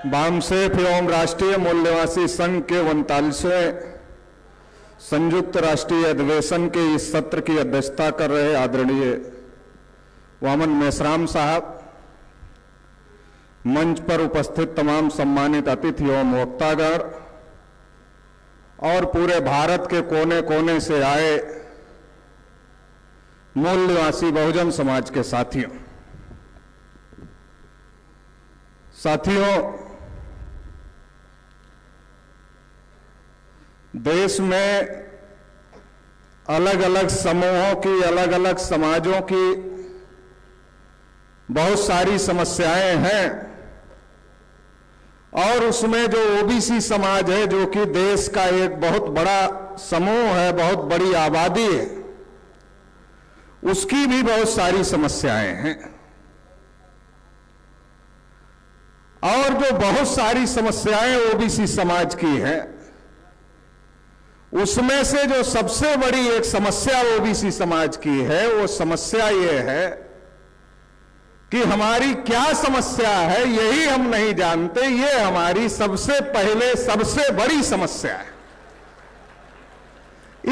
बामसेफ एवं राष्ट्रीय मूल निवासी संघ के 39वें संयुक्त राष्ट्रीय अधिवेशन के इस सत्र की अध्यक्षता कर रहे आदरणीय वामन मेश्राम साहब, मंच पर उपस्थित तमाम सम्मानित अतिथि एवं वक्तागण और पूरे भारत के कोने कोने से आए मूल निवासी बहुजन समाज के साथियों, देश में अलग अलग समूहों की, अलग अलग समाजों की बहुत सारी समस्याएं हैं और उसमें जो ओबीसी समाज है, जो कि देश का एक बहुत बड़ा समूह है, बहुत बड़ी आबादी है, उसकी भी बहुत सारी समस्याएं हैं। और जो बहुत सारी समस्याएं ओबीसी समाज की हैं, उसमें से जो सबसे बड़ी एक समस्या ओबीसी समाज की है, वो समस्या ये है कि हमारी क्या समस्या है यही हम नहीं जानते। ये हमारी सबसे पहले सबसे बड़ी समस्या है।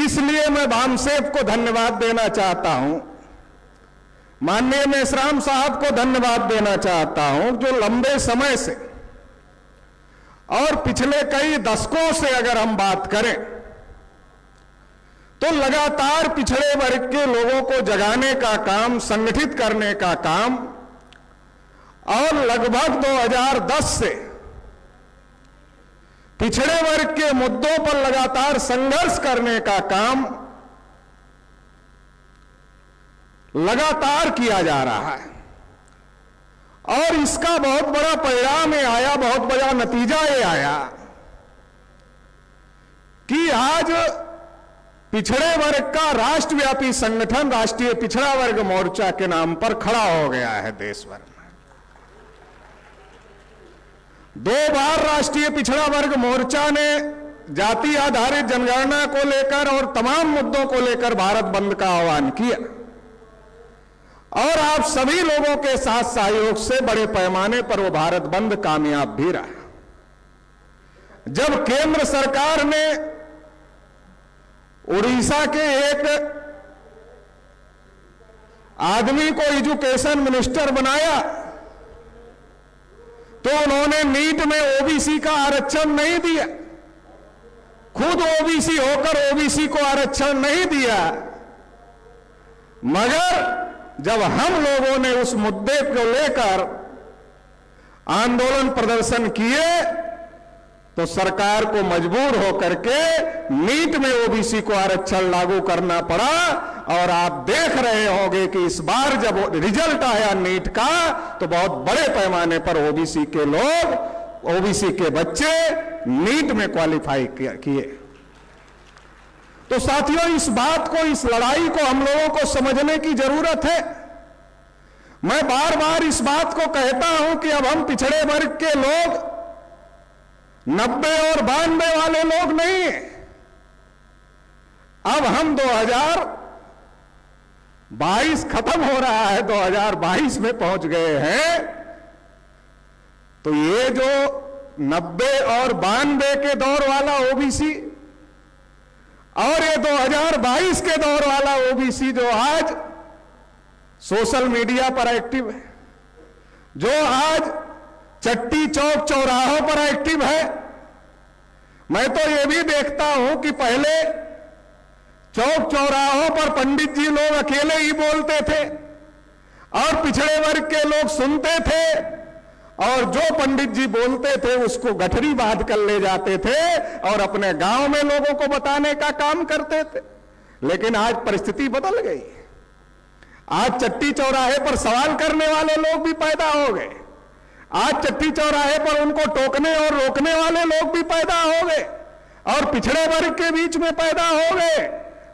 इसलिए मैं बामसेफ को धन्यवाद देना चाहता हूं, माननीय मेश्राम साहब को धन्यवाद देना चाहता हूं, जो लंबे समय से और पिछले कई दशकों से अगर हम बात करें तो लगातार पिछड़े वर्ग के लोगों को जगाने का काम, संगठित करने का काम और लगभग 2010 से पिछड़े वर्ग के मुद्दों पर लगातार संघर्ष करने का काम लगातार किया जा रहा है। और इसका बहुत बड़ा परिणाम ये आया, बहुत बड़ा नतीजा ये आया कि आज पिछड़े वर्ग का राष्ट्रव्यापी संगठन राष्ट्रीय पिछड़ा वर्ग मोर्चा के नाम पर खड़ा हो गया है देश भर में। 2 बार राष्ट्रीय पिछड़ा वर्ग मोर्चा ने जाति आधारित जनगणना को लेकर और तमाम मुद्दों को लेकर भारत बंद का आह्वान किया और आप सभी लोगों के साथ सहयोग से बड़े पैमाने पर वो भारत बंद कामयाब भी रहा। जब केंद्र सरकार ने उड़ीसा के एक आदमी को एजुकेशन मिनिस्टर बनाया तो उन्होंने नीट में ओबीसी का आरक्षण नहीं दिया, खुद ओबीसी होकर ओबीसी को आरक्षण नहीं दिया। मगर जब हम लोगों ने उस मुद्दे को लेकर आंदोलन प्रदर्शन किए तो सरकार को मजबूर होकर के नीट में ओबीसी को आरक्षण लागू करना पड़ा। और आप देख रहे होंगे कि इस बार जब रिजल्ट आया नीट का तो बहुत बड़े पैमाने पर ओबीसी के लोग, ओबीसी के बच्चे नीट में क्वालिफाई किए। तो साथियों, इस बात को, इस लड़ाई को हम लोगों को समझने की जरूरत है। मैं बार बार इस बात को कहता हूं कि अब हम पिछड़े वर्ग के लोग 90 और 92 वाले लोग नहीं हैं। अब हम 2022 खत्म हो रहा है, 2022 में पहुंच गए हैं। तो ये जो 90 और 92 के दौर वाला ओबीसी और ये 2022 के दौर वाला ओबीसी जो आज सोशल मीडिया पर एक्टिव है, जो आज चट्टी चौक चौराहों पर एक्टिव है, मैं तो ये भी देखता हूं कि पहले चौक चौराहों पर पंडित जी लोग अकेले ही बोलते थे और पिछड़े वर्ग के लोग सुनते थे और जो पंडित जी बोलते थे उसको गठरी बांध कर ले जाते थे और अपने गांव में लोगों को बताने का काम करते थे। लेकिन आज परिस्थिति बदल गई। आज चट्टी चौराहे पर सवाल करने वाले लोग भी पैदा हो गए। आज चट्टी चौराहे पर उनको टोकने और रोकने वाले लोग भी पैदा हो गए और पिछड़े वर्ग के बीच में पैदा हो गए।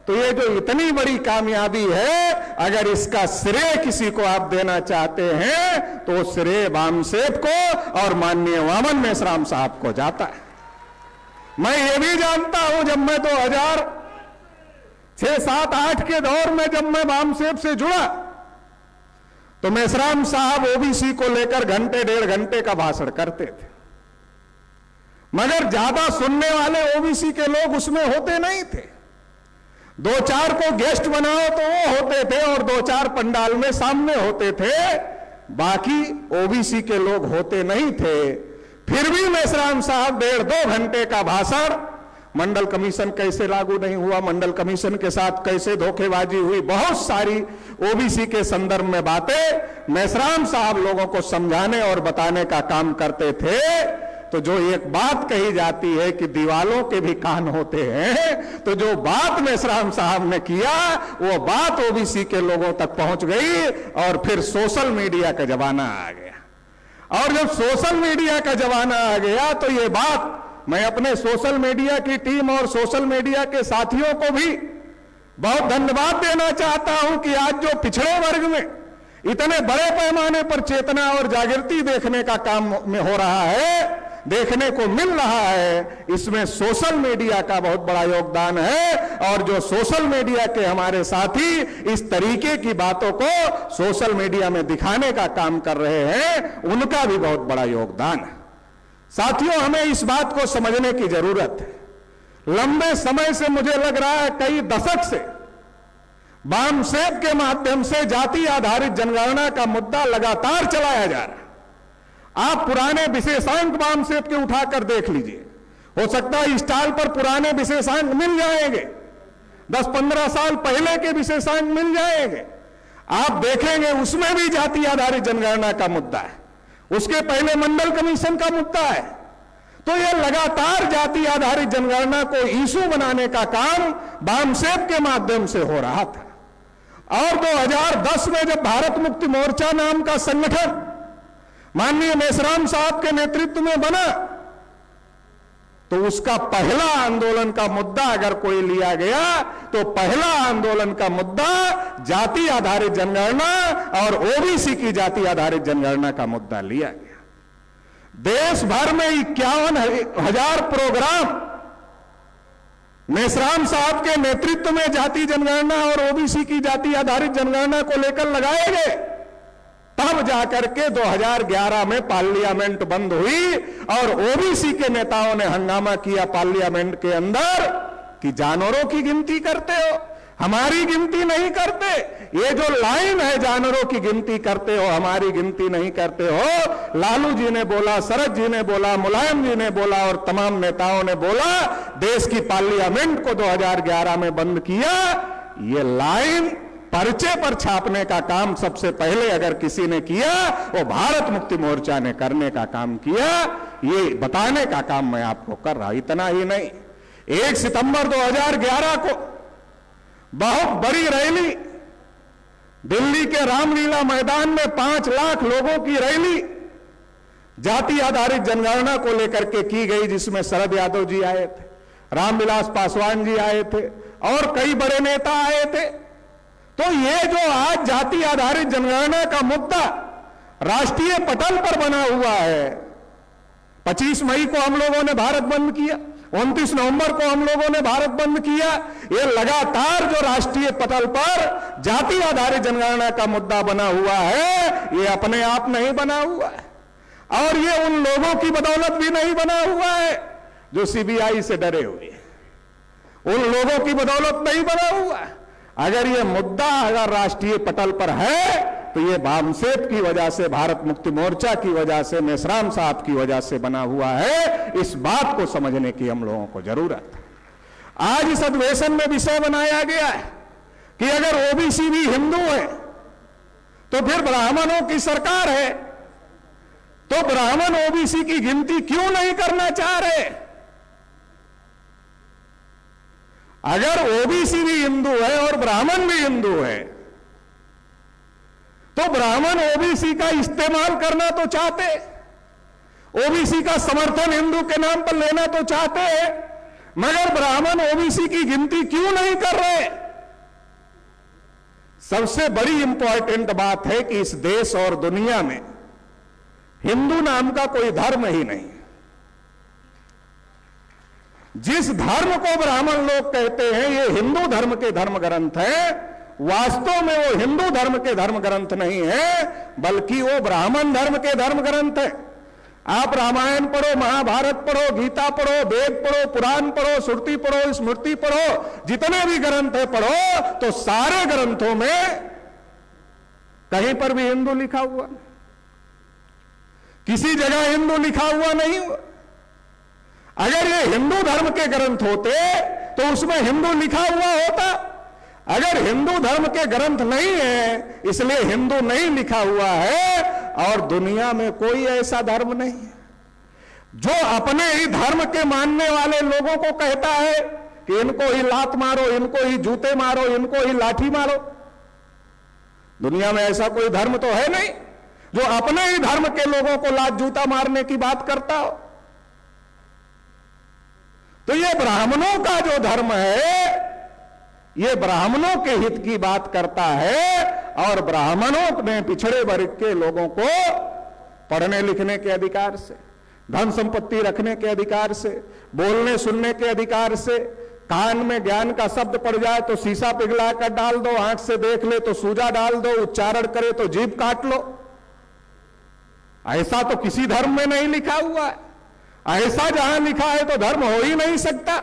तो ये जो इतनी बड़ी कामयाबी है, अगर इसका श्रेय किसी को आप देना चाहते हैं तो श्रेय बामसेफ को और माननीय वामन मेश्राम साहब को जाता है। मैं ये भी जानता हूं, जब मैं 2006, 7, 8 के दौर में जब मैं बामसेफ से जुड़ा तो मेश्राम साहब ओबीसी को लेकर घंटे 1.5 घंटे का भाषण करते थे। मगर ज्यादा सुनने वाले ओबीसी के लोग उसमें होते नहीं थे। दो चार को गेस्ट बनाओ तो वो होते थे और दो चार पंडाल में सामने होते थे, बाकी ओबीसी के लोग होते नहीं थे। फिर भी मेश्राम साहब 1.5-2 घंटे का भाषण, मंडल कमीशन कैसे लागू नहीं हुआ, मंडल कमीशन के साथ कैसे धोखेबाजी हुई, बहुत सारी ओबीसी के संदर्भ में बातें मेश्राम साहब लोगों को समझाने और बताने का काम करते थे। तो जो एक बात कही जाती है कि दीवालों के भी कान होते हैं, तो जो बात मेश्राम साहब ने किया वो बात ओबीसी के लोगों तक पहुंच गई और फिर सोशल मीडिया का जमाना आ गया। और जब सोशल मीडिया का जमाना आ गया तो ये बात मैं अपने सोशल मीडिया की टीम और सोशल मीडिया के साथियों को भी बहुत धन्यवाद देना चाहता हूं कि आज जो पिछड़े वर्ग में इतने बड़े पैमाने पर चेतना और जागृति देखने का काम में हो रहा है, देखने को मिल रहा है, इसमें सोशल मीडिया का बहुत बड़ा योगदान है। और जो सोशल मीडिया के हमारे साथी इस तरीके की बातों को सोशल मीडिया में दिखाने का काम कर रहे हैं, उनका भी बहुत बड़ा योगदान है। साथियों, हमें इस बात को समझने की जरूरत है। लंबे समय से मुझे लग रहा है, कई दशक से वामसेप के माध्यम से जाति आधारित जनगणना का मुद्दा लगातार चलाया जा रहा है। आप पुराने विशेषांक वामसेप के उठाकर देख लीजिए, हो सकता है स्टॉल पर पुराने विशेषांक मिल जाएंगे, 10-15 साल पहले के विशेषांक मिल जाएंगे। आप देखेंगे उसमें भी जाति आधारित जनगणना का मुद्दा है, उसके पहले मंडल कमीशन का मुद्दा है। तो यह लगातार जाति आधारित जनगणना को इशू बनाने का काम वामसेप के माध्यम से हो रहा था। और 2010 में जब भारत मुक्ति मोर्चा नाम का संगठन माननीय मेश्राम साहब के नेतृत्व में बना, तो उसका पहला आंदोलन का मुद्दा अगर कोई लिया गया तो पहला आंदोलन का मुद्दा जाति आधारित जनगणना और ओबीसी की जाति आधारित जनगणना का मुद्दा लिया गया। देश भर में 51,000 प्रोग्राम मेश्राम साहब के नेतृत्व में जाति जनगणना और ओबीसी की जाति आधारित जनगणना को लेकर लगाए गए। तब जाकर के 2011 में पार्लियामेंट बंद हुई और ओबीसी के नेताओं ने हंगामा किया पार्लियामेंट के अंदर कि जानवरों की गिनती करते हो, हमारी गिनती नहीं करते। ये जो लाइन है, जानवरों की गिनती करते हो, हमारी गिनती नहीं करते हो, लालू जी ने बोला, शरद जी ने बोला, मुलायम जी ने बोला और तमाम नेताओं ने बोला, देश की पार्लियामेंट को 2011 में बंद किया। ये लाइन पर्चे पर छापने का काम सबसे पहले अगर किसी ने किया, वो भारत मुक्ति मोर्चा ने करने का काम किया। ये बताने का काम मैं आपको कर रहा। इतना ही नहीं, 1 सितंबर 2011 को बहुत बड़ी रैली दिल्ली के रामलीला मैदान में 5 लाख लोगों की रैली जाति आधारित जनगणना को लेकर के की गई, जिसमें शरद यादव जी आए थे, रामविलास पासवान जी आए थे और कई बड़े नेता आए थे। तो ये जो आज जाति आधारित जनगणना का मुद्दा राष्ट्रीय पटल पर बना हुआ है, 25 मई को हम लोगों ने भारत बंद किया, 29 नवंबर को हम लोगों ने भारत बंद किया। ये लगातार जो राष्ट्रीय पटल पर जाति आधारित जनगणना का मुद्दा बना हुआ है, ये अपने आप नहीं बना हुआ है और ये उन लोगों की बदौलत भी नहीं बना हुआ है जो सीबीआई से डरे हुए हैं, उन लोगों की बदौलत नहीं बना हुआ है। अगर ये मुद्दा अगर राष्ट्रीय पटल पर है तो ये वामसेप की वजह से, भारत मुक्ति मोर्चा की वजह से, मेश्राम साहब की वजह से बना हुआ है। इस बात को समझने की हम लोगों को जरूरत है। आज इस अधिवेशन में विषय बनाया गया है कि अगर ओबीसी भी हिंदू है तो फिर ब्राह्मणों की सरकार है, तो ब्राह्मण ओबीसी की गिनती क्यों नहीं करना चाह रहे? अगर ओबीसी भी हिंदू है और ब्राह्मण भी हिंदू है तो ब्राह्मण ओबीसी का इस्तेमाल करना तो चाहते, ओबीसी का समर्थन हिंदू के नाम पर लेना तो चाहते हैं, मगर ब्राह्मण ओबीसी की गिनती क्यों नहीं कर रहे? सबसे बड़ी इंपॉर्टेंट बात है कि इस देश और दुनिया में हिंदू नाम का कोई धर्म ही नहीं। जिस धर्म को ब्राह्मण लोग कहते हैं ये हिंदू धर्म के धर्म ग्रंथ है, वास्तव में वो हिंदू धर्म के धर्म ग्रंथ नहीं है, बल्कि वो ब्राह्मण धर्म के धर्म ग्रंथ है। आप रामायण पढ़ो, महाभारत पढ़ो, गीता पढ़ो, वेद पढ़ो, पुराण पढ़ो, श्रुति पढ़ो, स्मृति पढ़ो, जितने भी ग्रंथ है पढ़ो, तो सारे ग्रंथों में कहीं पर भी हिंदू लिखा हुआ, किसी जगह हिंदू लिखा हुआ नहीं हुआ। अगर ये हिंदू धर्म के ग्रंथ होते तो उसमें हिंदू लिखा हुआ होता। अगर हिंदू धर्म के ग्रंथ नहीं है, इसलिए हिंदू नहीं लिखा हुआ है, और दुनिया में कोई ऐसा धर्म नहीं है जो अपने ही धर्म के मानने वाले लोगों को कहता है कि इनको ही लात मारो, इनको ही जूते मारो, इनको ही लाठी मारो। दुनिया में ऐसा कोई धर्म तो है नहीं जो अपने ही धर्म के लोगों को लात जूता मारने की बात करता हो। तो ये ब्राह्मणों का जो धर्म है, ये ब्राह्मणों के हित की बात करता है, और ब्राह्मणों ने पिछड़े वर्ग के लोगों को पढ़ने लिखने के अधिकार से, धन संपत्ति रखने के अधिकार से, बोलने सुनने के अधिकार से, कान में ज्ञान का शब्द पड़ जाए तो शीशा पिघला कर डाल दो, आंख से देख ले तो सूजा डाल दो, उच्चारण करे तो जीभ काट लो। ऐसा तो किसी धर्म में नहीं लिखा हुआ है। ऐसा जहां लिखा है तो धर्म हो ही नहीं सकता।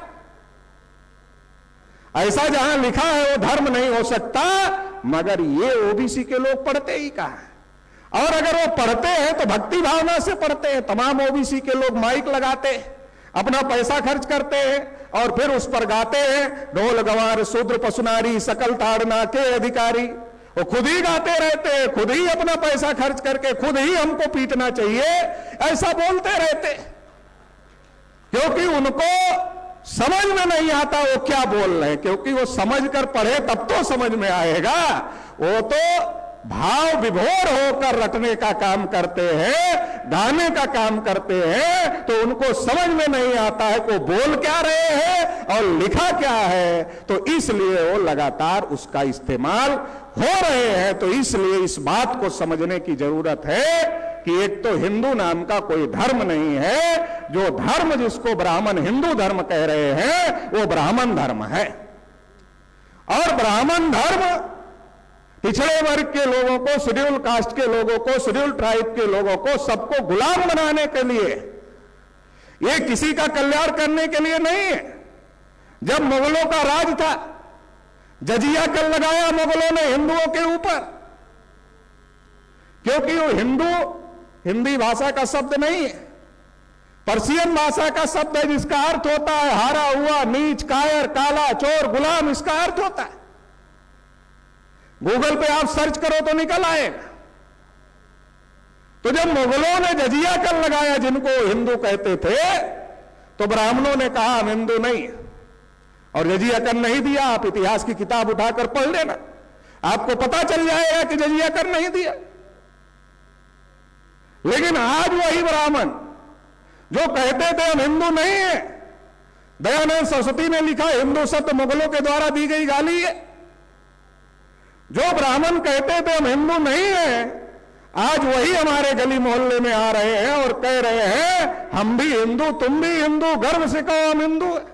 ऐसा जहां लिखा है वो धर्म नहीं हो सकता। मगर ये ओबीसी के लोग पढ़ते ही कहां है, और अगर वो पढ़ते हैं तो भक्ति भावना से पढ़ते हैं। तमाम ओबीसी के लोग माइक लगाते हैं, अपना पैसा खर्च करते हैं, और फिर उस पर गाते हैं, ढोल गंवार शूद्र पशुनारी सकल ताड़ना के अधिकारी। वो खुद ही गाते रहते हैं, खुद ही अपना पैसा खर्च करके खुद ही हमको पीटना चाहिए, ऐसा बोलते रहते, क्योंकि उनको समझ में नहीं आता वो क्या बोल रहे हैं। क्योंकि वो समझ कर पढ़े तब तो समझ में आएगा। वो तो भाव विभोर होकर रटने का काम करते हैं, गाने का काम करते हैं, तो उनको समझ में नहीं आता है कि वो बोल क्या रहे हैं और लिखा क्या है। तो इसलिए वो लगातार उसका इस्तेमाल हो रहे हैं। तो इसलिए इस बात को समझने की जरूरत है कि एक तो हिंदू नाम का कोई धर्म नहीं है। जो धर्म जिसको ब्राह्मण हिंदू धर्म कह रहे हैं वो ब्राह्मण धर्म है। और ब्राह्मण धर्म पिछड़े वर्ग के लोगों को, शेड्यूल कास्ट के लोगों को, शेड्यूल ट्राइब के लोगों को, सबको गुलाम बनाने के लिए, ये किसी का कल्याण करने के लिए नहीं है। जब मुगलों का राज था, जजिया कर लगाया मुगलों ने हिंदुओं के ऊपर, क्योंकि वो हिंदू हिंदी भाषा का शब्द नहीं है, पर्शियन भाषा का शब्द है, जिसका अर्थ होता है हारा हुआ, नीच, कायर, काला, चोर, गुलाम, इसका अर्थ होता है। गूगल पे आप सर्च करो तो निकल आएगा। तो जब मुगलों ने जजिया कर लगाया, जिनको हिंदू कहते थे, तो ब्राह्मणों ने कहा हम हिंदू नहीं, और जजिया कर नहीं दिया। आप इतिहास की किताब उठाकर पढ़ लेना, आपको पता चल जाएगा कि जजिया कर नहीं दिया। लेकिन आज वही ब्राह्मण जो कहते थे हम हिंदू नहीं है, दयानंद सरस्वती ने लिखा हिंदू शब्द मुगलों के द्वारा दी गई गाली है। जो ब्राह्मण कहते थे हम हिंदू नहीं है, आज वही हमारे गली मोहल्ले में आ रहे हैं और कह रहे हैं हम भी हिंदू, तुम भी हिंदू, गर्व से कहो हम हिंदू है।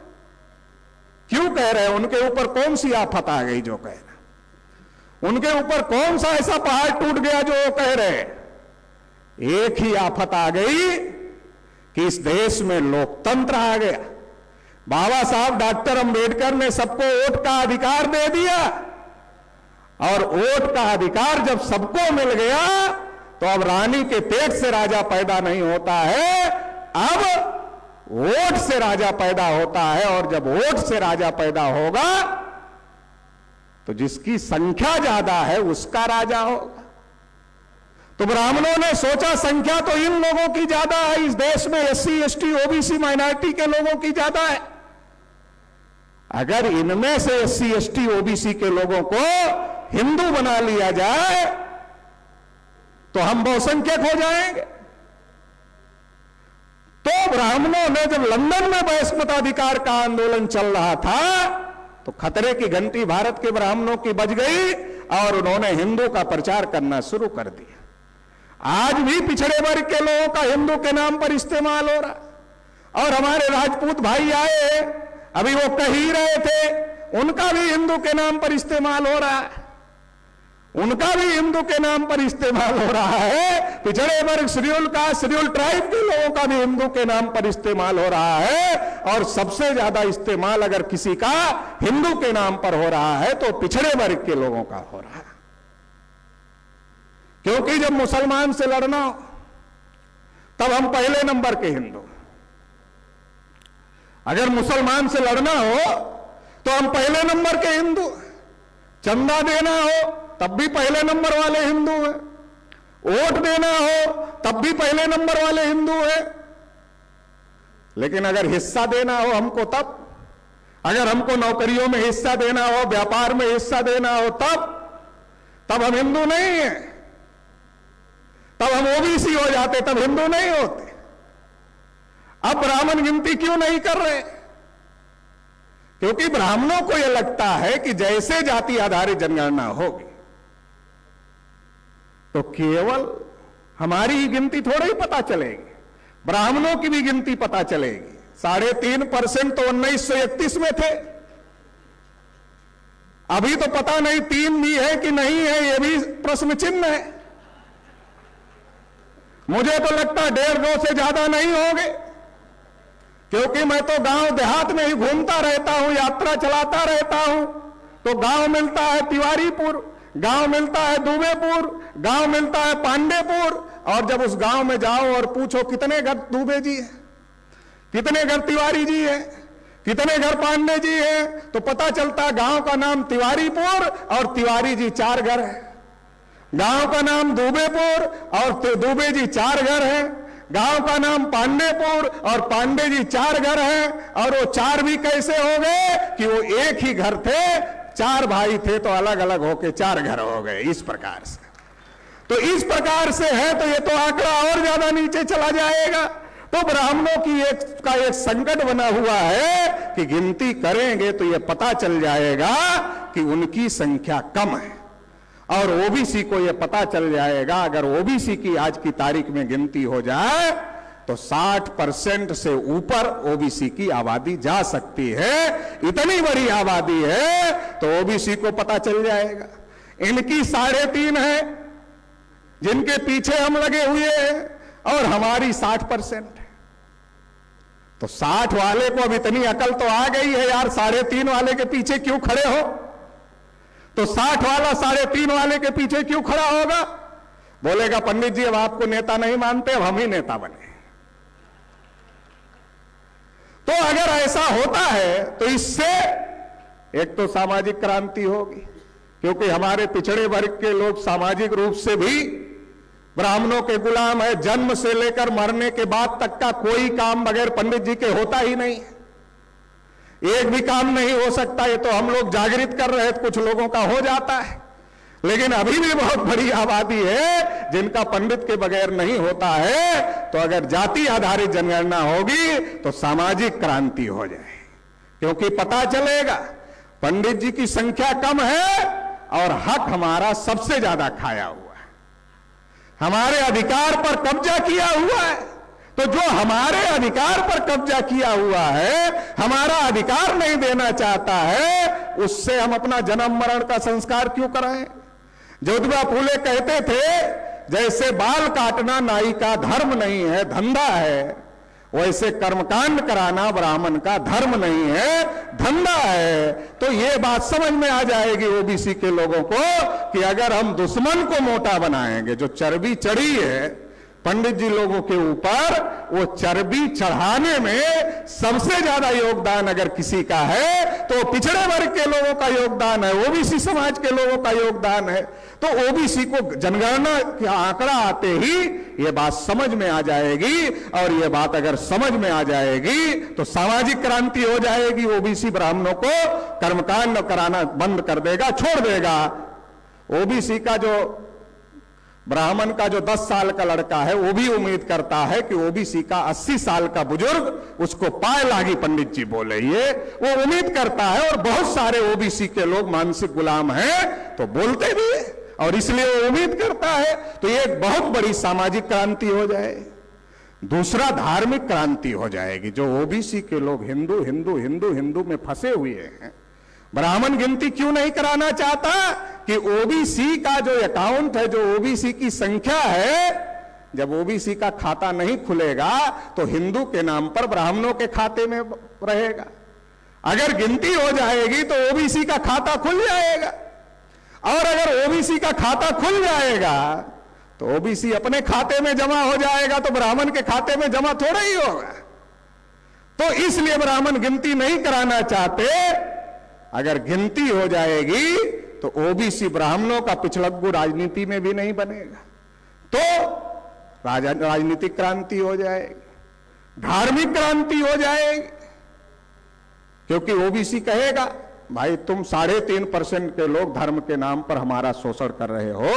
क्यों कह रहे हैं? उनके ऊपर कौन सी आफत आ गई जो कह रहे? उनके ऊपर कौन सा ऐसा पहाड़ टूट गया जो वो कह रहे हैं? एक ही आफत आ गई कि इस देश में लोकतंत्र आ गया। बाबा साहब डॉक्टर अंबेडकर ने सबको वोट का अधिकार दे दिया, और वोट का अधिकार जब सबको मिल गया तो अब रानी के पेट से राजा पैदा नहीं होता है, अब वोट से राजा पैदा होता है। और जब वोट से राजा पैदा होगा तो जिसकी संख्या ज्यादा है उसका राजा होगा। तो ब्राह्मणों ने सोचा संख्या तो इन लोगों की ज्यादा है, इस देश में एससी, एसटी, ओबीसी, माइनॉरिटी के लोगों की ज्यादा है। अगर इनमें से एससी, एसटी, ओबीसी के लोगों को हिंदू बना लिया जाए तो हम बहुसंख्यक हो जाएंगे। तो ब्राह्मणों ने जब लंदन में वैश्विकाधिकार का आंदोलन चल रहा था तो खतरे की घंटी भारत के ब्राह्मणों की बज गई और उन्होंने हिंदू का प्रचार करना शुरू कर दिया। आज भी पिछड़े वर्ग के लोगों का हिंदू के नाम पर इस्तेमाल हो रहा। और हमारे राजपूत भाई आए, अभी वो कह ही रहे थे, उनका भी हिंदू के नाम पर इस्तेमाल हो रहा है। उनका भी हिंदू के नाम पर इस्तेमाल हो रहा है। पिछड़े वर्ग शेड्यूल ट्राइब के लोगों का भी हिंदू के नाम पर इस्तेमाल हो रहा है। और सबसे ज्यादा इस्तेमाल अगर किसी का हिंदू के नाम पर हो रहा है तो पिछड़े वर्ग के लोगों का हो रहा है। क्योंकि जब मुसलमान से लड़ना हो तब हम पहले नंबर के हिंदू, अगर मुसलमान से लड़ना हो तो हम पहले नंबर के हिंदू, चंदा देना हो तब भी पहले नंबर वाले हिंदू हैं, वोट देना हो तब भी पहले नंबर वाले हिंदू हैं। लेकिन अगर हिस्सा देना हो हमको तब, अगर हमको नौकरियों में हिस्सा देना हो, व्यापार में हिस्सा देना हो तब हम हिंदू नहीं हैं। तब हम ओबीसी हो जाते, तब हिंदू नहीं होते। अब ब्राह्मण गिनती क्यों नहीं कर रहे? क्योंकि ब्राह्मणों को यह लगता है कि जैसे जाति आधारित जनगणना होगी तो केवल हमारी ही गिनती थोड़ी ही पता चलेगी, ब्राह्मणों की भी गिनती पता चलेगी। 3.5% तो 1931 में थे, अभी तो पता नहीं 3 भी है कि नहीं है, यह भी प्रश्न चिन्ह है। मुझे तो लगता है 1.5-2 से ज्यादा नहीं होंगे, क्योंकि मैं तो गांव देहात में ही घूमता रहता हूं, यात्रा चलाता रहता हूं। तो गांव मिलता है तिवारीपुर, गांव मिलता है दुबेपुर, गांव मिलता है पांडेपुर। और जब उस गांव में जाओ और पूछो कितने घर दुबे जी हैं, कितने घर तिवारी जी हैं, कितने घर पांडे जी हैं, तो पता चलता है गांव का नाम तिवारीपुर और तिवारी जी 4 घर है। गांव का नाम दुबेपुर और दुबे जी 4 घर हैं। गांव का नाम पांडेपुर और पांडे जी 4 घर हैं। और वो 4 भी कैसे हो गए कि वो एक ही घर थे, 4 भाई थे तो अलग अलग होके 4 घर हो गए। इस प्रकार से, तो इस प्रकार से है तो ये तो आंकड़ा और ज्यादा नीचे चला जाएगा। तो ब्राह्मणों की एक संकट बना हुआ है कि गिनती करेंगे तो ये पता चल जाएगा कि उनकी संख्या कम है। और ओबीसी को यह पता चल जाएगा, अगर ओबीसी की आज की तारीख में गिनती हो जाए तो 60% से ऊपर ओबीसी की आबादी जा सकती है। इतनी बड़ी आबादी है तो ओबीसी को पता चल जाएगा। इनकी 3.5 है जिनके पीछे हम लगे हुए हैं और हमारी 60% है। तो 60 वाले को अब इतनी अकल तो आ गई है यार, 3.5 वाले के पीछे क्यों खड़े हो? तो 60 वाला 3.5 वाले के पीछे क्यों खड़ा होगा? बोलेगा पंडित जी अब आपको नेता नहीं मानते, अब हम ही नेता बने। तो अगर ऐसा होता है तो इससे एक तो सामाजिक क्रांति होगी, क्योंकि हमारे पिछड़े वर्ग के लोग सामाजिक रूप से भी ब्राह्मणों के गुलाम है। जन्म से लेकर मरने के बाद तक का कोई काम बगैर पंडित जी के होता ही नहीं, एक भी काम नहीं हो सकता। ये तो हम लोग जागृत कर रहे हैं, कुछ लोगों का हो जाता है, लेकिन अभी भी बहुत बड़ी आबादी है जिनका पंडित के बगैर नहीं होता है। तो अगर जाति आधारित जनगणना होगी तो सामाजिक क्रांति हो जाए, क्योंकि पता चलेगा पंडित जी की संख्या कम है और हक हमारा सबसे ज्यादा खाया हुआ है, हमारे अधिकार पर कब्जा किया हुआ है। तो जो हमारे अधिकार पर कब्जा किया हुआ है, हमारा अधिकार नहीं देना चाहता है, उससे हम अपना जन्म मरण का संस्कार क्यों कराएं? ज्योतिबा फूले कहते थे जैसे बाल काटना नाई का धर्म नहीं है, धंधा है, वैसे कर्मकांड कराना ब्राह्मण का धर्म नहीं है, धंधा है। तो ये बात समझ में आ जाएगी ओबीसी के लोगों को कि अगर हम दुश्मन को मोटा बनाएंगे, जो चर्बी चढ़ी है पंडित जी लोगों के ऊपर, वो चर्बी चढ़ाने में सबसे ज्यादा योगदान अगर किसी का है तो पिछड़े वर्ग के लोगों का योगदान है, ओबीसी समाज के लोगों का योगदान है। तो ओबीसी को जनगणना का आंकड़ा आते ही ये बात समझ में आ जाएगी, और ये बात अगर समझ में आ जाएगी तो सामाजिक क्रांति हो जाएगी। ओबीसी ब्राह्मणों को कर्मकांड कराना बंद कर देगा, छोड़ देगा। ओबीसी का जो ब्राह्मण का जो 10 साल का लड़का है वो भी उम्मीद करता है कि ओबीसी का 80 साल का बुजुर्ग उसको पाए लागी पंडित जी बोले, ये वो उम्मीद करता है। और बहुत सारे ओबीसी के लोग मानसिक गुलाम हैं तो बोलते भी है, और इसलिए वो उम्मीद करता है। तो ये एक बहुत बड़ी सामाजिक क्रांति हो जाए। दूसरा, धार्मिक क्रांति हो जाएगी। जो ओबीसी के लोग हिंदू हिंदू हिंदू हिंदू में फंसे हुए हैं, ब्राह्मण गिनती क्यों नहीं कराना चाहता कि ओबीसी का जो अकाउंट है, जो ओबीसी की संख्या है, जब ओबीसी का खाता नहीं खुलेगा तो हिंदू के नाम पर ब्राह्मणों के खाते में रहेगा। अगर गिनती हो जाएगी तो ओबीसी का खाता खुल जाएगा, और अगर ओबीसी का खाता खुल जाएगा तो ओबीसी अपने खाते में जमा हो जाएगा, तो ब्राह्मण के खाते में जमा थोड़ा ही होगा। तो इसलिए ब्राह्मण गिनती नहीं कराना चाहते। अगर गिनती हो जाएगी तो ओबीसी ब्राह्मणों का पिछड़ग्गू राजनीति में भी नहीं बनेगा, तो राजनीतिक क्रांति हो जाएगी, धार्मिक क्रांति हो जाएगी। क्योंकि ओबीसी कहेगा भाई तुम 3.5% के लोग धर्म के नाम पर हमारा शोषण कर रहे हो,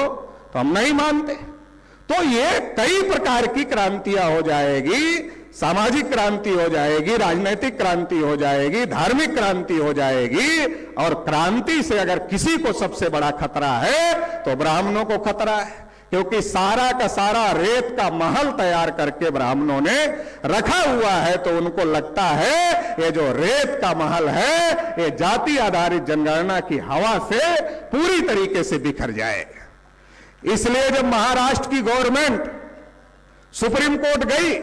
तो हम नहीं मानते। तो ये कई प्रकार की क्रांतियां हो जाएगी, सामाजिक क्रांति हो जाएगी, राजनीतिक क्रांति हो जाएगी, धार्मिक क्रांति हो जाएगी। और क्रांति से अगर किसी को सबसे बड़ा खतरा है तो ब्राह्मणों को खतरा है, क्योंकि सारा का सारा रेत का महल तैयार करके ब्राह्मणों ने रखा हुआ है। तो उनको लगता है ये जो रेत का महल है ये जाति आधारित जनगणना की हवा से पूरी तरीके से बिखर जाएगा। इसलिए जब महाराष्ट्र की गवर्नमेंट सुप्रीम कोर्ट गई,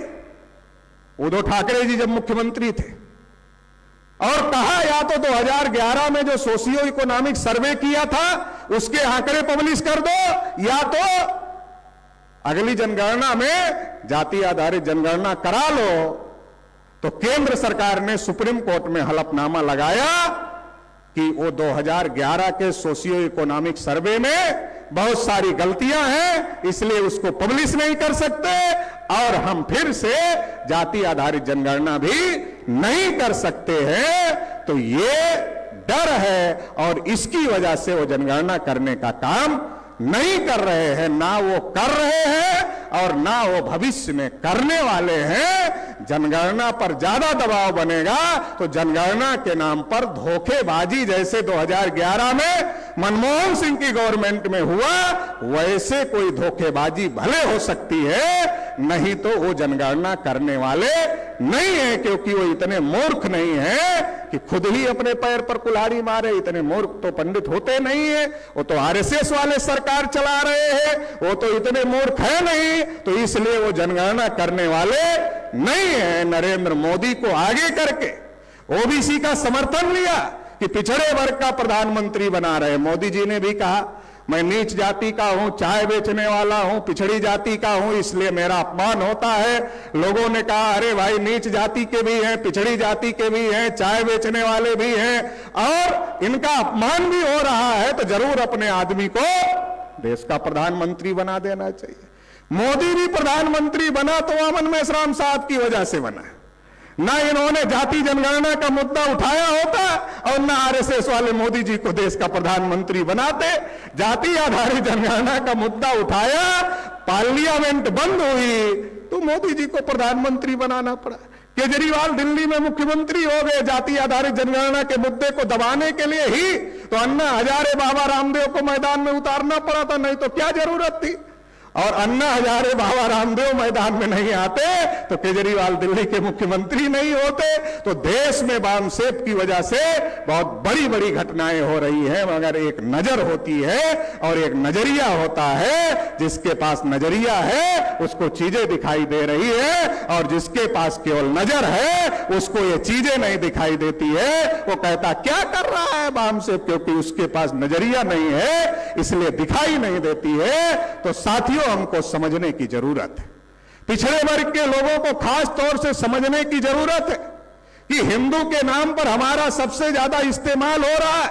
उद्धव ठाकरे जी जब मुख्यमंत्री थे, और कहा या तो 2011 में जो सोशियो इकोनॉमिक सर्वे किया था उसके आंकड़े पब्लिश कर दो, या तो अगली जनगणना में जाति आधारित जनगणना करा लो। तो केंद्र सरकार ने सुप्रीम कोर्ट में हलफनामा लगाया कि वो 2011 के सोशियो इकोनॉमिक सर्वे में बहुत सारी गलतियां हैं, इसलिए उसको पब्लिश नहीं कर सकते, और हम फिर से जाति आधारित जनगणना भी नहीं कर सकते हैं। तो ये डर है, और इसकी वजह से वो जनगणना करने का काम नहीं कर रहे हैं, ना वो कर रहे हैं और ना वो भविष्य में करने वाले हैं। जनगणना पर ज्यादा दबाव बनेगा तो जनगणना के नाम पर धोखेबाजी जैसे 2011 में मनमोहन सिंह की गवर्नमेंट में हुआ, वैसे कोई धोखेबाजी भले हो सकती है, नहीं तो वो जनगणना करने वाले नहीं है, क्योंकि वो इतने मूर्ख नहीं है कि खुद ही अपने पैर पर कुल्हाड़ी मारे। इतने मूर्ख तो पंडित होते नहीं है, वो तो आरएसएस वाले सरकार चला रहे हैं, वो तो इतने मूर्ख है नहीं, तो इसलिए वो जनगणना करने वाले नहीं है। नरेंद्र मोदी को आगे करके ओबीसी का समर्थन लिया कि पिछड़े वर्ग का प्रधानमंत्री बना रहे। मोदी जी ने भी कहा मैं नीच जाति का हूं, चाय बेचने वाला हूं, पिछड़ी जाति का हूं, इसलिए मेरा अपमान होता है। लोगों ने कहा अरे भाई नीच जाति के भी हैं, पिछड़ी जाति के भी हैं, चाय बेचने वाले भी हैं, और इनका अपमान भी हो रहा है, तो जरूर अपने आदमी को देश का प्रधानमंत्री बना देना चाहिए। मोदी भी प्रधानमंत्री बना तो अमन मेश्राम साहब की वजह से बना, ना इन्होंने जाति जनगणना का मुद्दा उठाया होता और ना आरएसएस वाले मोदी जी को देश का प्रधानमंत्री बनाते। जाति आधारित जनगणना का मुद्दा उठाया, पार्लियामेंट बंद हुई तो मोदी जी को प्रधानमंत्री बनाना पड़ा। केजरीवाल दिल्ली में मुख्यमंत्री हो गए जाति आधारित जनगणना के मुद्दे को दबाने के लिए ही, तो अन्ना हजारे बाबा रामदेव को मैदान में उतारना पड़ा था, नहीं तो क्या जरूरत थी। और अन्ना हजारे बाबा रामदेव मैदान में नहीं आते तो केजरीवाल दिल्ली के मुख्यमंत्री नहीं होते। तो देश में वामसेप की वजह से बहुत बड़ी बड़ी घटनाएं हो रही हैं, मगर एक नजर होती है और एक नजरिया होता है। जिसके पास नजरिया है उसको चीजें दिखाई दे रही है, और जिसके पास केवल नजर है उसको ये चीजें नहीं दिखाई देती है। वो कहता क्या कर रहा है वामसेप, क्योंकि उसके पास नजरिया नहीं है इसलिए दिखाई नहीं देती है। तो साथियों हमको समझने की जरूरत है, पिछड़े वर्ग के लोगों को खास तौर से समझने की जरूरत है कि हिंदू के नाम पर हमारा सबसे ज्यादा इस्तेमाल हो रहा है,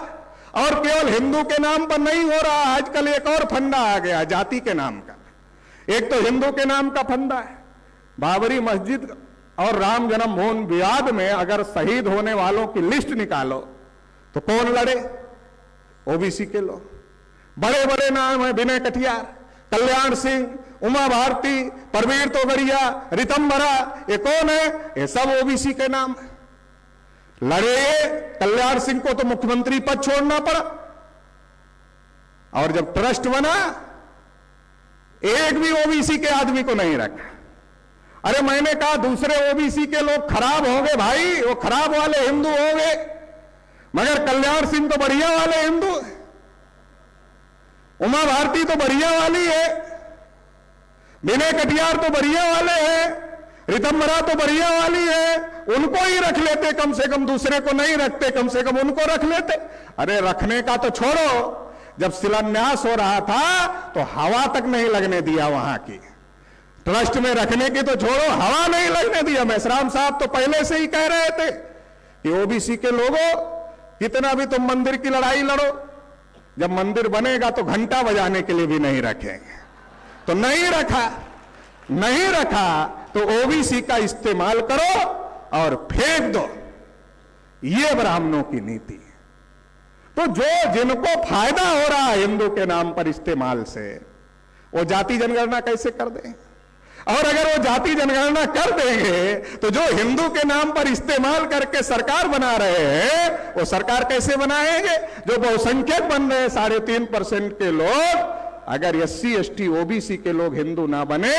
और केवल हिंदू के नाम पर नहीं हो रहा। आजकल एक और फंडा आ गया जाति के नाम का। एक तो हिंदू के नाम का फंडा है, बाबरी मस्जिद और राम जन्मभूमि विवाद में अगर शहीद होने वालों की लिस्ट निकालो तो कौन लड़े? ओबीसी के लोग। बड़े बड़े नाम है, विनय कटियार, कल्याण सिंह, उमा भारती, परवीर तोगड़िया, रितंबरा, ये कौन है? ये सब ओबीसी के नाम है। लड़े कल्याण सिंह को तो मुख्यमंत्री पद छोड़ना पड़ा, और जब ट्रस्ट बना एक भी ओबीसी के आदमी को नहीं रखा। अरे मैंने कहा दूसरे ओबीसी के लोग खराब होंगे भाई, वो खराब वाले हिंदू होंगे। मगर कल्याण सिंह तो बढ़िया वाले हिंदू, उमा भारती तो बढ़िया वाली है, विनय कटियार तो बढ़िया वाले हैं, रितंबरा तो बढ़िया वाली है, उनको ही रख लेते, कम से कम दूसरे को नहीं रखते, कम से कम उनको रख लेते। अरे रखने का तो छोड़ो, जब शिलान्यास हो रहा था तो हवा तक नहीं लगने दिया वहां की, ट्रस्ट में रखने की तो छोड़ो, हवा नहीं लगने दिया। मेश्राम साहब तो पहले से ही कह रहे थे कि ओबीसी के लोगों, कितना भी तुम मंदिर की लड़ाई लड़ो, जब मंदिर बनेगा तो घंटा बजाने के लिए भी नहीं रखेंगे। तो नहीं रखा तो ओबीसी का इस्तेमाल करो और फेंक दो, ये ब्राह्मणों की नीति है। तो जो जिनको फायदा हो रहा है हिंदू के नाम पर इस्तेमाल से, वो जाति जनगणना कैसे कर दें? और अगर वो जाति जनगणना कर देंगे तो जो हिंदू के नाम पर इस्तेमाल करके सरकार बना रहे हैं, वो सरकार कैसे बनाएंगे? जो बहुसंख्यक बन रहे हैं 3.5% के लोग, अगर SC ST OBC के लोग हिंदू ना बने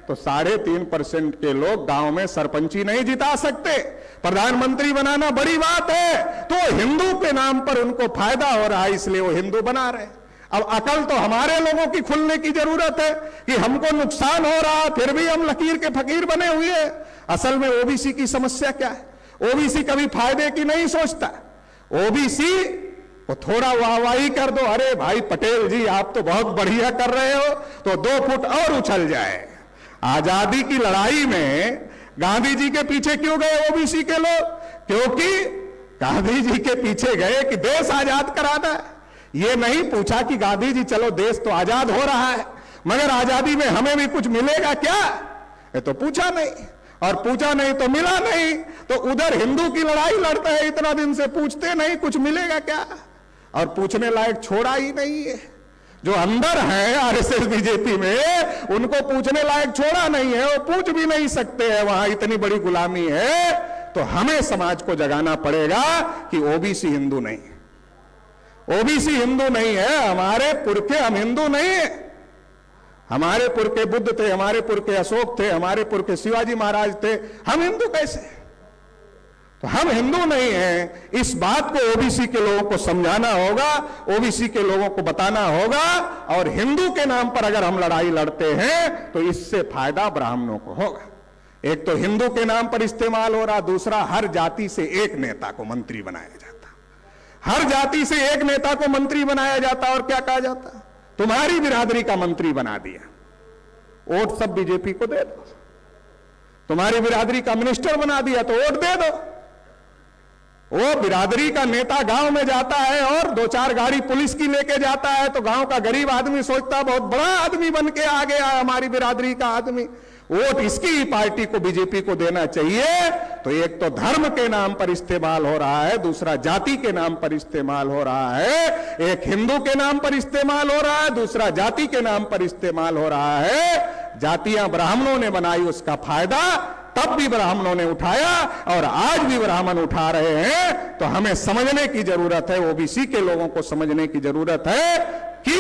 तो 3.5% के लोग गांव में सरपंची नहीं जिता सकते। प्रधानमंत्री बनाना बड़ी बात है, तो हिंदू के नाम पर उनको फायदा हो रहा है, इसलिए वो हिंदू बना रहे। अब अकल तो हमारे लोगों की खुलने की जरूरत है कि हमको नुकसान हो रहा फिर भी हम लकीर के फकीर बने हुए हैं। असल में ओबीसी की समस्या क्या है? ओबीसी कभी फायदे की नहीं सोचता। ओबीसी को थोड़ा वाहवाही कर दो, अरे भाई पटेल जी आप तो बहुत बढ़िया कर रहे हो, तो 2 फुट और उछल जाए। आजादी की लड़ाई में गांधी जी के पीछे क्यों गए ओबीसी के लोग? क्योंकि गांधी जी के पीछे गए कि देश आजाद कराना है। ये नहीं पूछा कि गांधी जी चलो देश तो आजाद हो रहा है, मगर आजादी में हमें भी कुछ मिलेगा क्या? ये तो पूछा नहीं, और पूछा नहीं तो मिला नहीं। तो उधर हिंदू की लड़ाई लड़ते हैं इतना दिन से, पूछते नहीं कुछ मिलेगा क्या, और पूछने लायक छोड़ा ही नहीं है। जो अंदर है आरएसएस बीजेपी में, उनको पूछने लायक छोड़ा नहीं है, वो पूछ भी नहीं सकते हैं, वहां इतनी बड़ी गुलामी है। तो हमें समाज को जगाना पड़ेगा कि ओबीसी हिंदू नहीं, ओबीसी हिंदू नहीं है। हमारे पुरखे, हम हिंदू नहीं है। हमारे पुरखे बुद्ध थे, हमारे पुरखे अशोक थे, हमारे पुरखे शिवाजी महाराज थे, हम हिंदू कैसे? तो हम हिंदू नहीं हैं। इस बात को ओबीसी के लोगों को समझाना होगा, ओबीसी के लोगों को बताना होगा, और हिंदू के नाम पर अगर हम लड़ाई लड़ते हैं तो इससे फायदा ब्राह्मणों को होगा। एक तो हिंदू के नाम पर इस्तेमाल हो रहा, दूसरा हर जाति से एक नेता को मंत्री बनाया जाता, हर जाति से एक नेता को मंत्री बनाया जाता, और क्या कहा जाता? तुम्हारी बिरादरी का मंत्री बना दिया, वोट सब बीजेपी को दे दो। तुम्हारी बिरादरी का मिनिस्टर बना दिया तो वोट दे दो। वो बिरादरी का नेता गांव में जाता है और 2-4 गाड़ी पुलिस की लेके जाता है, तो गांव का गरीब आदमी सोचता है बहुत बड़ा आदमी बन के आ गया है हमारी बिरादरी का आदमी, वोट इसकी ही पार्टी को, बीजेपी को देना चाहिए। तो एक तो धर्म के नाम पर इस्तेमाल हो रहा है, दूसरा जाति के नाम पर इस्तेमाल हो रहा है। एक हिंदू के नाम पर इस्तेमाल हो रहा है, दूसरा जाति के नाम पर इस्तेमाल हो रहा है। जातियां ब्राह्मणों ने बनाई, उसका फायदा तब भी ब्राह्मणों ने उठाया और आज भी ब्राह्मण उठा रहे हैं। तो हमें समझने की जरूरत है, ओबीसी के लोगों को समझने की जरूरत है कि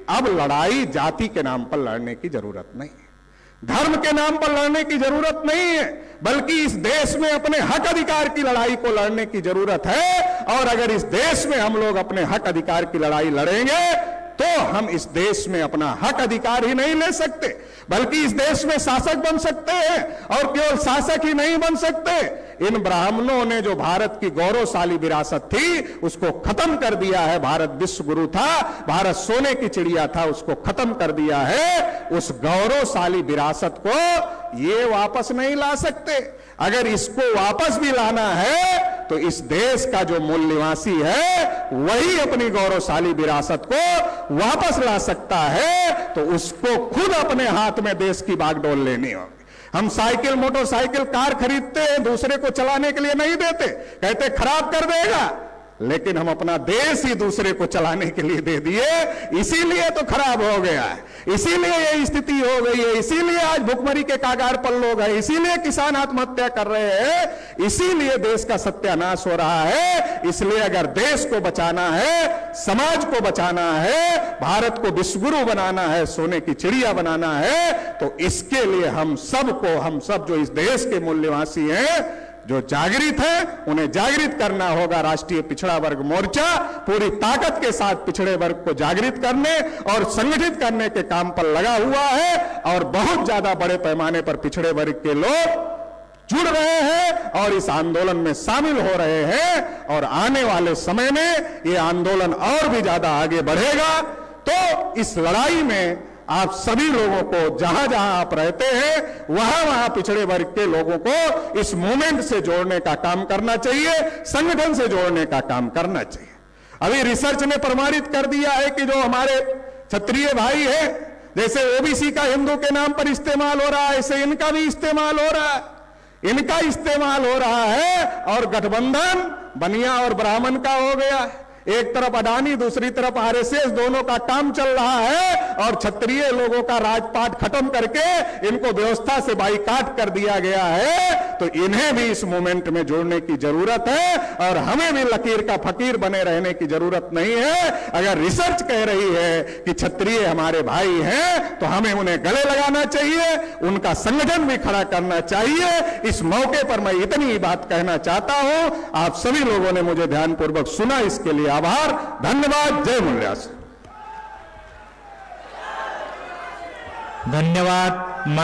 अब लड़ाई जाति के नाम पर लड़ने की जरूरत नहीं है, धर्म के नाम पर लड़ने की जरूरत नहीं है, बल्कि इस देश में अपने हक अधिकार की लड़ाई को लड़ने की जरूरत है। और अगर इस देश में हम लोग अपने हक अधिकार की लड़ाई लड़ेंगे तो हम इस देश में अपना हक अधिकार ही नहीं ले सकते, बल्कि इस देश में शासक बन सकते हैं, और केवल शासक ही नहीं बन सकते। इन ब्राह्मणों ने जो भारत की गौरवशाली विरासत थी उसको खत्म कर दिया है। भारत विश्व गुरु था, भारत सोने की चिड़िया था, उसको खत्म कर दिया है। उस गौरवशाली विरासत को ये वापस नहीं ला सकते। अगर इसको वापस भी लाना है तो इस देश का जो मूल निवासी है वही अपनी गौरवशाली विरासत को वापस ला सकता है। तो उसको खुद अपने हाथ में देश की बागडोर लेनी होगी। हम साइकिल, मोटरसाइकिल, कार खरीदते हैं, दूसरे को चलाने के लिए नहीं देते, कहते खराब कर देगा, लेकिन हम अपना देश ही दूसरे को चलाने के लिए दे दिए, इसीलिए तो खराब हो गया है, इसीलिए ये स्थिति हो गई है, इसीलिए आज भुखमरी के कागार पर लोग हैं, इसीलिए किसान आत्महत्या कर रहे हैं, इसीलिए देश का सत्यानाश हो रहा है। इसलिए अगर देश को बचाना है, समाज को बचाना है, भारत को विश्वगुरु बनाना है, सोने की चिड़िया बनाना है, तो इसके लिए हम सब जो इस देश के मूल निवासी हैं जो जागृत है उन्हें जागृत करना होगा। राष्ट्रीय पिछड़ा वर्ग मोर्चा पूरी ताकत के साथ पिछड़े वर्ग को जागृत करने और संगठित करने के काम पर लगा हुआ है और बहुत ज्यादा बड़े पैमाने पर पिछड़े वर्ग के लोग जुड़ रहे हैं और इस आंदोलन में शामिल हो रहे हैं और आने वाले समय में यह आंदोलन और भी ज्यादा आगे बढ़ेगा। तो इस लड़ाई में आप सभी लोगों को जहां जहां आप रहते हैं वहां वहां पिछड़े वर्ग के लोगों को इस मूवमेंट से जोड़ने का काम करना चाहिए, संगठन से जोड़ने का काम करना चाहिए। अभी रिसर्च ने प्रमाणित कर दिया है कि जो हमारे क्षत्रिय भाई हैं, जैसे ओबीसी का हिंदू के नाम पर इस्तेमाल हो रहा है, ऐसे इनका भी इस्तेमाल हो रहा है, इनका इस्तेमाल हो रहा है और गठबंधन बनिया और ब्राह्मण का हो गया है। एक तरफ अडानी, दूसरी तरफ आरएसएस, दोनों का काम चल रहा है और क्षत्रिय लोगों का राजपाट खत्म करके इनको व्यवस्था से बाईकाट कर दिया गया है। तो इन्हें भी इस मूवमेंट में जोड़ने की जरूरत है और हमें भी लकीर का फकीर बने रहने की जरूरत नहीं है। अगर रिसर्च कह रही है कि क्षत्रिय हमारे भाई हैं तो हमें उन्हें गले लगाना चाहिए, उनका संगठन भी खड़ा करना चाहिए। इस मौके पर मैं इतनी बात कहना चाहता हूं। आप सभी लोगों ने मुझे ध्यानपूर्वक सुना, इसके लिए आभार, धन्यवाद। जय मूल्यास। धन्यवाद।